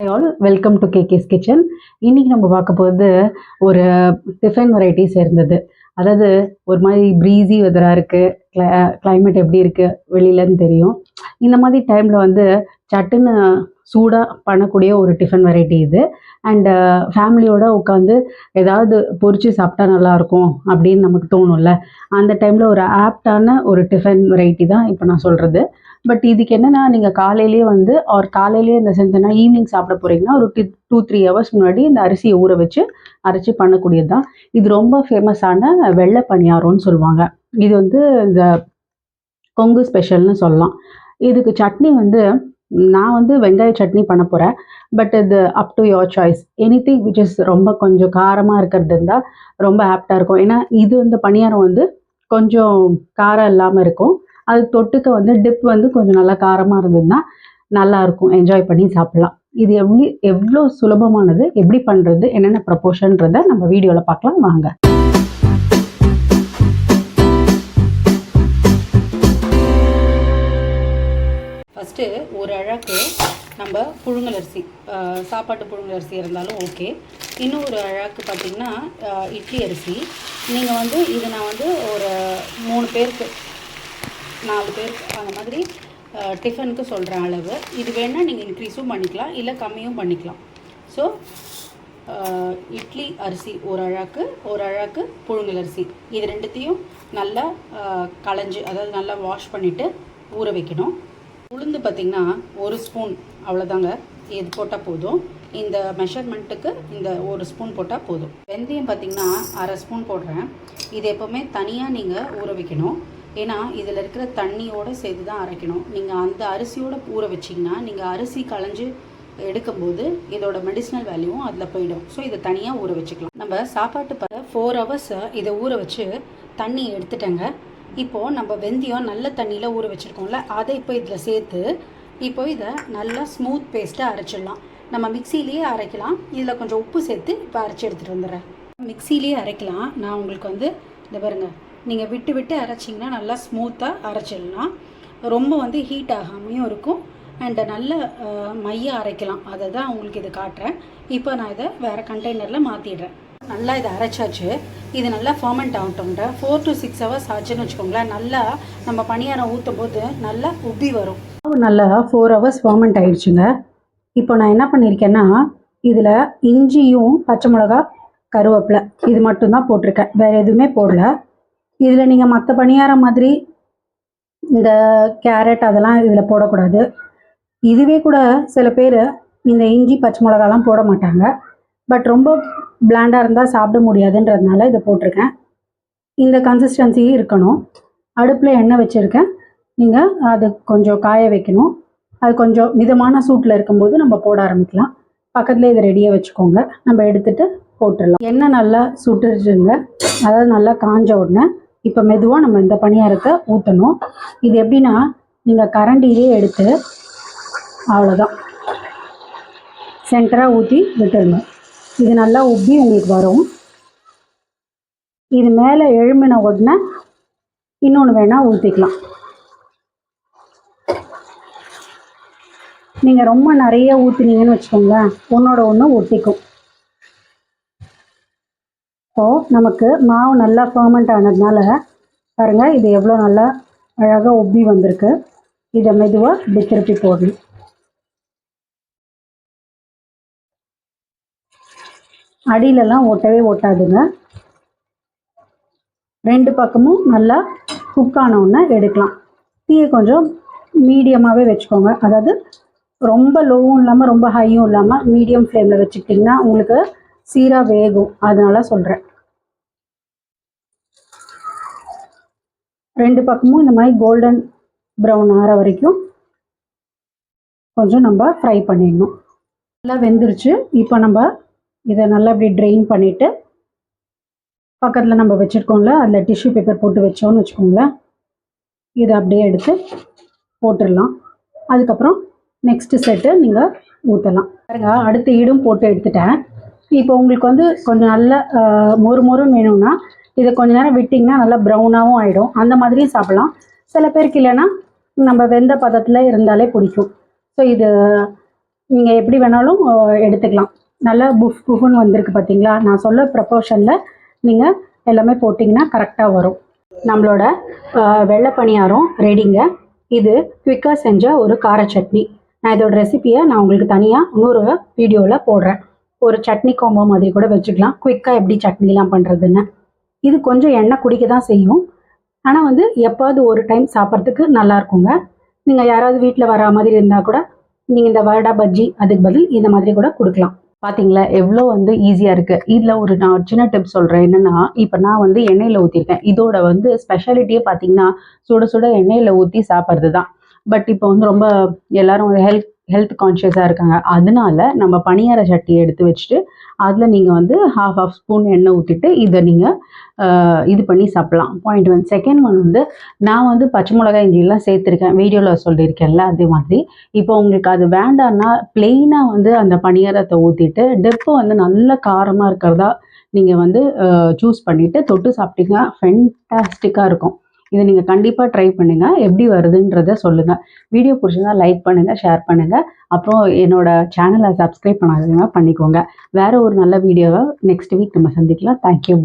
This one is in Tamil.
Hi all, welcome to KK's Kitchen. இன்னைக்கு நம்ம பார்க்க போகிறது ஒரு டிஃபன் வெரைட்டிஸ் இருந்தது. அதாவது ஒரு மாதிரி ப்ரீஸி வெதராக இருக்குது, கிளைமேட் எப்படி இருக்குது வெளியிலன்னு தெரியும். இந்த மாதிரி டைமில் வந்து சட்டுன்னு சூடாக பண்ணக்கூடிய ஒரு டிஃபன் வெரைட்டி இது. அண்டு ஃபேமிலியோடு உட்காந்து ஏதாவது பொரிச்சு சாப்பிட்டா நல்லாயிருக்கும் அப்படின்னு நமக்கு தோணும்ல. அந்த டைமில் ஒரு ஆப்டான ஒரு டிஃபன் வெரைட்டி தான் இப்போ நான் சொல்கிறது. பட் இதுக்கு என்னென்னா, நீங்கள் காலையிலேயே வந்து காலையிலேயே இந்த செஞ்சேன்னா ஈவினிங் சாப்பிட போகிறீங்கன்னா ஒரு 2-3 ஹவர்ஸ் முன்னாடி இந்த அரிசியை ஊற வச்சு அரைச்சி பண்ணக்கூடியது தான். இது ரொம்ப ஃபேமஸான வெள்ளை பணியாரம்னு சொல்லுவாங்க. இது வந்து இந்த கொங்கு ஸ்பெஷல்னு சொல்லலாம். இதுக்கு சட்னி வந்து நான் வந்து வெங்காய சட்னி பண்ண போகிறேன். பட் இது up to your choice. Anything which is ரொம்ப கொஞ்சம் காரமாக இருக்கிறது இருந்தால் ரொம்ப ஆப்டாக இருக்கும். ஏன்னா இது வந்து பணியாரம் வந்து கொஞ்சம் காரம் இல்லாமல் இருக்கும். அது தொட்டுக்க வந்து டிப் வந்து கொஞ்சம் நல்லா காரமாக இருந்ததுன்னா நல்லாயிருக்கும், என்ஜாய் பண்ணி சாப்பிட்லாம். இது எவ்வளோ சுலபமானது, எப்படி பண்ணுறது, என்னென்ன ப்ரப்போர்ஷன்றதை நம்ம வீடியோவில் பார்க்கலாம் வாங்க. ஃபஸ்ட்டு ஒரு அழகு நம்ம புழுங்கலரிசி, சாப்பாட்டு புழுங்கலரிசி இருந்தாலும் ஓகே. இன்னும் ஒரு அழகு பார்த்திங்கன்னா இட்லி அரிசி. நீங்கள் வந்து இது நான் வந்து ஒரு 3 பேருக்கு 4 பேருக்கு அந்த மாதிரி டிஃபனுக்கு சொல்கிற அளவு. இது வேணால் நீங்கள் இன்க்ரீஸும் பண்ணிக்கலாம், இல்லை கம்மியும் பண்ணிக்கலாம். ஸோ இட்லி அரிசி ஒரு அழகு புழுங்கலரிசி, இது ரெண்டுத்தையும் நல்லா களைஞ்சி, அதாவது நல்லா வாஷ் பண்ணிவிட்டு ஊற வைக்கணும். உளுந்து பார்த்திங்கன்னா 1 ஸ்பூன் அவ்வளோதாங்க, இது போட்டால் போதும். இந்த மெஷர்மெண்ட்டுக்கு இந்த 1 ஸ்பூன் போட்டால் போதும். வெந்தயம் பார்த்திங்கன்னா 1/2 ஸ்பூன் போடுறேன். இது எப்போவுமே தனியாக நீங்கள் ஊற வைக்கணும். ஏன்னா இதில் இருக்கிற தண்ணியோடு சேர்த்து தான் அரைக்கணும். நீங்கள் அந்த அரிசியோடு ஊற வச்சிங்கன்னா நீங்கள் அரிசி களைஞ்சி எடுக்கும்போது இதோட மெடிசினல் வேல்யூவும் அதில் போயிடும். ஸோ இதை தனியாக ஊற வச்சுக்கலாம். நம்ம சாப்பாட்டு 4 ஹவர்ஸ் இதை ஊற வச்சு தண்ணி எடுத்துட்டேங்க. இப்போது நம்ம வெந்தயம் நல்ல தண்ணியில் ஊற வச்சுருக்கோம்ல, அதை இப்போ இதில் சேர்த்து இப்போ இதை நல்லா ஸ்மூத் பேஸ்ட்டாக அரைச்சிடலாம். நம்ம மிக்சிலேயே அரைக்கலாம். இதில் கொஞ்சம் உப்பு சேர்த்து இப்போ அரைச்சி எடுத்துகிட்டு வந்துடுறேன். மிக்சிலேயே அரைக்கலாம். நான் உங்களுக்கு வந்து இந்த பாருங்க, நீங்கள் விட்டு அரைச்சிங்கன்னா நல்லா ஸ்மூத்தாக அரைச்சிடலாம். ரொம்ப வந்து ஹீட் ஆகாமையும் இருக்கும். அண்டு நல்ல மையாக அரைக்கலாம். அதை தான் உங்களுக்கு இது காட்டுறேன். இப்போ நான் இதை வேறு கண்டெய்னரில் மாற்றிடுறேன். நல்லா இதை அரைச்சாச்சு. இது நல்லா ஃபர்மெண்ட் ஆகட்டும்ன்ற 4 to 6 ஹவர்ஸ் ஆச்சுன்னு வச்சுக்கோங்களேன். நல்லா நம்ம பணியாரம் ஊற்றும் போது நல்லா உப்பி வரும். நல்லா 4 ஹவர்ஸ் ஃபர்மெண்ட் ஆகிடுச்சுங்க. இப்போ நான் என்ன பண்ணியிருக்கேன்னா, இதில் இஞ்சியும் பச்சை மிளகா கருவேப்பிலை இது மட்டும்தான் போட்டிருக்கேன், வேறு எதுவுமே போடல. இதில் நீங்கள் மற்ற பணியாரம் மாதிரி இந்த கேரட் அதெல்லாம் இதில் போடக்கூடாது. இதுவே கூட சில பேர் இந்த இஞ்சி பச்சை மிளகாலாம் போட மாட்டாங்க. பட் ரொம்ப பிளாண்டாக இருந்தால் சாப்பிட முடியாதுன்றதுனால இதை போட்டிருக்கேன். இந்த கன்சிஸ்டன்சி இருக்கணும். அடுப்பில் எண்ணெய் வச்சுருக்கேன். நீங்கள் அது கொஞ்சம் காய வைக்கணும். அது கொஞ்சம் மிதமான சூட்டில் இருக்கும்போது நம்ம போட ஆரம்பிக்கலாம். பக்கத்தில் இதை ரெடியாக வச்சுக்கோங்க. நம்ம எடுத்துகிட்டு போட்டுடலாம். எண்ணெய் நல்லா சுட்டுருச்சுங்க, அதாவது நல்லா காஞ்ச உடனே இப்போ மெதுவாக நம்ம இந்த பணியாரத்தை ஊற்றணும். இது எப்படின்னா, நீங்கள் கரண்டிலே எடுத்து அவ்வளோதான் சென்டராக ஊற்றி விட்டுடணும். இது நல்லா உப்பி உங்களுக்கு வரும். இது மேலே எழும்பின உடனே இன்னொன்று வேணால் ஊற்றிக்கலாம். நீங்கள் ரொம்ப நிறைய ஊற்றினீங்கன்னு வச்சுக்கோங்களேன், ஒன்றோட ஒன்று ஒட்டிக்கும். ஸோ நமக்கு மாவு நல்லா ஃபர்மெண்ட் ஆனதுனால பாருங்கள், இது எவ்வளோ நல்லா அழகாக உப்பி வந்திருக்கு. இதை மெதுவாக இப்படி திருப்பி போடணும். அடியிலலாம் ஒட்டவே ஒட்டாதுங்க. 2 பக்கமும் நல்லா குக் ஆனவுடனே எடுக்கலாம். தீயை கொஞ்சம் மீடியமாகவே வச்சுக்கோங்க. அதாவது ரொம்ப லோவும் இல்லாமல் ரொம்ப ஹையும் இல்லாமல் மீடியம் ஃப்ளேமில் வச்சுக்கிட்டிங்கன்னா உங்களுக்கு சீராக வேகும். அதனால சொல்கிறேன். 2 பக்கமும் இந்த மாதிரி கோல்டன் ப்ரௌன் ஆகிற வரைக்கும் கொஞ்சம் நம்ம ஃப்ரை பண்ணிடணும். நல்லா வெந்துருச்சு. இப்போ நம்ம இதை நல்லா இப்படி ட்ரெயின் பண்ணிவிட்டு பக்கத்தில் நம்ம வச்சுருக்கோம்ல, அதில் டிஷ்யூ பேப்பர் போட்டு வச்சோன்னு வச்சுக்கோங்களேன், இதை அப்படியே எடுத்து போட்டுடலாம். அதுக்கப்புறம் நெக்ஸ்ட்டு செட்டு நீங்கள் ஊற்றலாம். பாருங்க, அடுத்த ஈடும் போட்டு எடுத்துட்டேன். இப்போ உங்களுக்கு வந்து கொஞ்சம் நல்ல மொறுன்னு வேணும்னா இதை கொஞ்ச நேரம் விட்டிங்கன்னா நல்லா ப்ரௌனாகவும் ஆகிடும். அந்த மாதிரியும் சாப்பிட்லாம். சில பேருக்கு இல்லைன்னா நம்ம வெந்த பதத்தில் இருந்தாலே பிடிக்கும். ஸோ இது நீங்கள் எப்படி வேணாலும் எடுத்துக்கலாம். நல்லா புஃப் புஃப்னு வந்திருக்கு பார்த்தீங்களா? நான் சொல்ல ப்ரப்போர்ஷனில் நீங்கள் எல்லாமே போட்டிங்கன்னா கரெக்டாக வரும். நம்மளோட வெள்ளை பணியாரம் ரெடிங்க. இது குயிக்காக செஞ்ச ஒரு கார சட்னி. நான் இதோட ரெசிபியை நான் உங்களுக்கு தனியாக இன்னொரு வீடியோவில் போடுறேன். ஒரு சட்னி காம்போ மாதிரி கூட வச்சுக்கலாம், குயிக்காக எப்படி சட்னிலாம் பண்ணுறதுன்னு. இது கொஞ்சம் எண்ணெய் குடிக்க தான் செய்யும், ஆனால் வந்து எப்பாவது ஒரு டைம் சாப்பிட்றதுக்கு நல்லா இருக்குங்க. நீங்கள் யாராவது வீட்டில் வரா மாதிரி இருந்தால் கூட நீங்கள் இந்த வடை பஜ்ஜி அதுக்கு பதில் இந்த மாதிரி கூட கொடுக்கலாம். பார்த்தீங்களா எவ்வளோ வந்து ஈஸியாக இருக்குது. இதில் நான் ஒரு சின்ன டிப்ஸ் சொல்கிறேன். என்னென்னா, இப்போ நான் வந்து எண்ணெயில் ஊற்றிருக்கேன். இதோட வந்து ஸ்பெஷாலிட்டியே பார்த்தீங்கன்னா சுட சுட எண்ணெயில் ஊற்றி சாப்பிட்றது தான். பட் இப்போ வந்து ரொம்ப எல்லாரும் ஹெல்த் கான்ஷியஸாக இருக்காங்க. அதனால நம்ம பணியார சட்டியை எடுத்து வச்சுட்டு அதில் நீங்கள் வந்து ஹாஃப் ஸ்பூன் எண்ணெய் ஊற்றிட்டு இதை நீங்கள் இது பண்ணி சாப்பிட்லாம். பாயிண்ட் 1. செகண்ட் ஒன் வந்து நான் வந்து பச்சை மிளகாய் இஞ்சிலாம் சேர்த்துருக்கேன், வீடியோவில் சொல்லியிருக்கேன்ல, அதே மாதிரி இப்போ உங்களுக்கு அது வேண்டான்னா பிளெயினாக வந்து அந்த பணியாரத்தை ஊற்றிட்டு டிப்பு வந்து நல்ல காரமாக இருக்கிறதா நீங்கள் வந்து சூஸ் பண்ணிவிட்டு தொட்டு சாப்பிட்டீங்கன்னா ஃபென்டாஸ்டிக்காக இருக்கும். இதை நீங்கள் கண்டிப்பாக ட்ரை பண்ணுங்கள். எப்படி வருதுன்றதை சொல்லுங்கள். வீடியோ பிடிச்சிருந்தா லைக் பண்ணுங்கள், ஷேர் பண்ணுங்கள். அப்புறம் என்னோட சேனலை சப்ஸ்கிரைப் பண்ணாதவங்க பண்ணிக்கோங்க. வேறு ஒரு நல்ல வீடியோவை நெக்ஸ்ட் வீக் நம்ம சந்திக்கலாம். தேங்க்யூ.